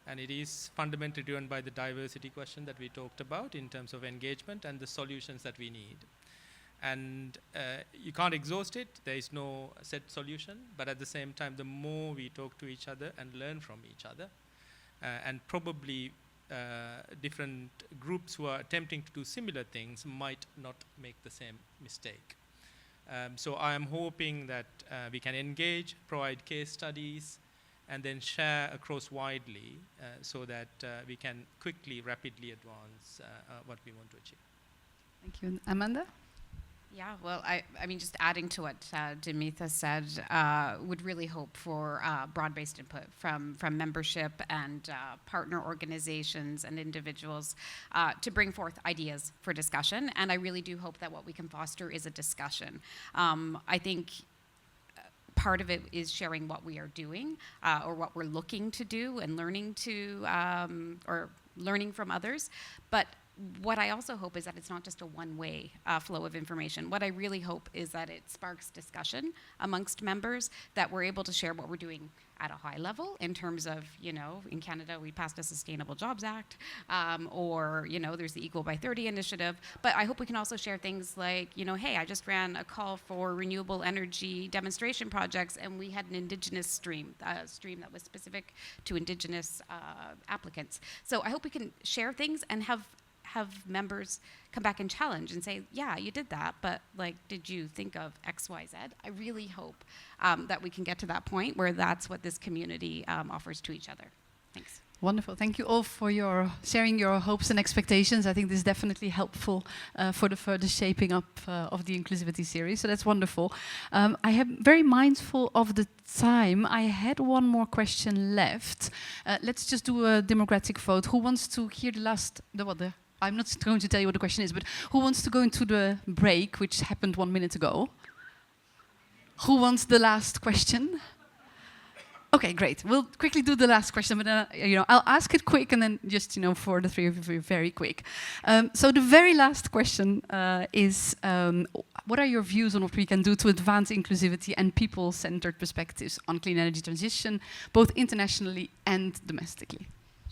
And it is fundamentally driven by the diversity question that we talked about in terms of engagement and the solutions that we need. And you can't exhaust it. There is no set solution. But at the same time, the more we talk to each other and learn from each other, and probably different groups who are attempting to do similar things might not make the same mistake. So I am hoping that we can engage, provide case studies, and then share across widely so that we can quickly, rapidly advance what we want to achieve. Thank you. Amanda? Yeah, well, I mean, just adding to what Damita said, would really hope for broad-based input from membership and partner organizations and individuals to bring forth ideas for discussion. And I really do hope that what we can foster is a discussion. I think part of it is sharing what we are doing or what we're looking to do and learning or learning from others. But what I also hope is that it's not just a one-way flow of information. What I really hope is that it sparks discussion amongst members, that we're able to share what we're doing at a high level in terms of, in Canada we passed a Sustainable Jobs Act, or, there's the Equal by 30 initiative. But I hope we can also share things like, hey, I just ran a call for renewable energy demonstration projects, and we had an Indigenous stream that was specific to Indigenous applicants. So I hope we can share things and have members come back and challenge and say, yeah, you did that, but did you think of X, Y, Z? I really hope that we can get to that point where that's what this community offers to each other. Thanks. Wonderful. Thank you all for your sharing your hopes and expectations. I think this is definitely helpful for the further shaping up of the Inclusivity series. So that's wonderful. I am very mindful of the time. I had one more question left. Let's just do a democratic vote. Who wants to hear the I'm not going to tell you what the question is, but who wants to go into the break, which happened 1 minute ago? Who wants the last question? Okay, great. We'll quickly do the last question, but I'll ask it quick, and then just for the three of you, very quick. So the very last question is: what are your views on what we can do to advance inclusivity and people-centered perspectives on clean energy transition, both internationally and domestically?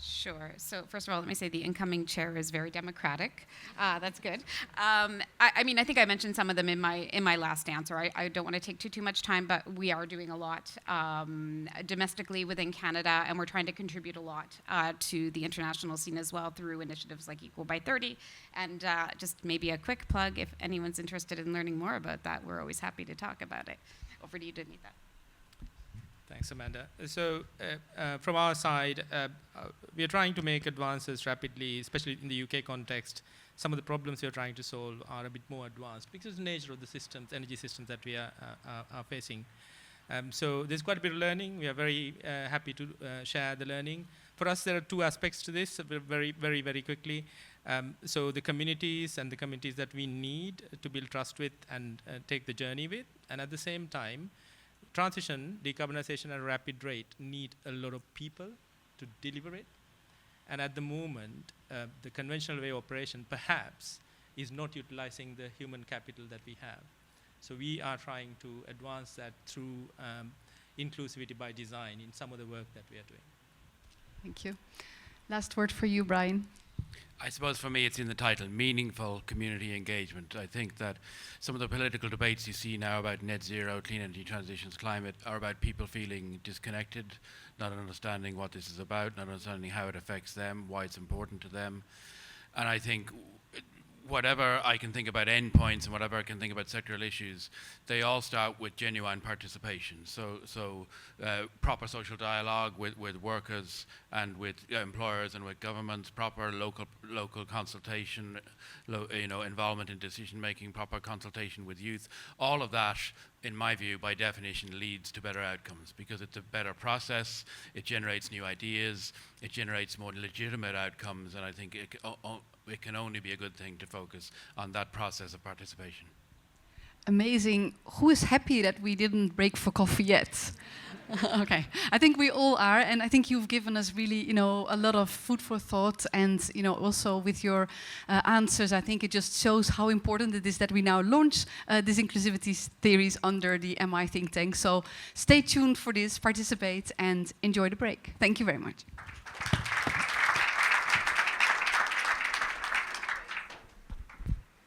Sure. So first of all, let me say the incoming chair is very democratic. That's good. I mean, I think I mentioned some of them in my last answer. I don't want to take too much time, but we are doing a lot domestically within Canada, and we're trying to contribute a lot to the international scene as well through initiatives like Equal by 30. And just maybe a quick plug, if anyone's interested in learning more about that, we're always happy to talk about it. Over to you, Danita. Thanks, Amanda. So from our side, we are trying to make advances rapidly, especially in the UK context. Some of the problems we are trying to solve are a bit more advanced because of the nature of the systems, energy systems that we are facing. So there's quite a bit of learning. We are very happy to share the learning. For us, there are two aspects to this, very quickly. So the communities and the communities that we need to build trust with and take the journey with, and at the same time, transition, decarbonization at a rapid rate need a lot of people to deliver it. And at the moment, the conventional way of operation perhaps is not utilizing the human capital that we have. So we are trying to advance that through inclusivity by design in some of the work that we are doing. Thank you. Last word for you, Brian. I suppose for me it's in the title, meaningful community engagement. I think that some of the political debates you see now about net zero, clean energy transitions, climate, are about people feeling disconnected, not understanding what this is about, not understanding how it affects them, why it's important to them. And I think whatever I can think about endpoints and whatever I can think about sectoral issues, they all start with genuine participation. So proper social dialogue with workers and with employers and with governments, proper local consultation, involvement in decision making, proper consultation with youth. All of that, in my view, by definition, leads to better outcomes because it's a better process. It generates new ideas. It generates more legitimate outcomes, and I think it can only be a good thing to focus on that process of participation. Amazing. Who is happy that we didn't break for coffee yet? Okay, I think we all are, and I think you've given us really, a lot of food for thought, and also with your answers, I think it just shows how important it is that we now launch this inclusivity theories under the MI think tank. So stay tuned for this, participate, and enjoy the break. Thank you very much.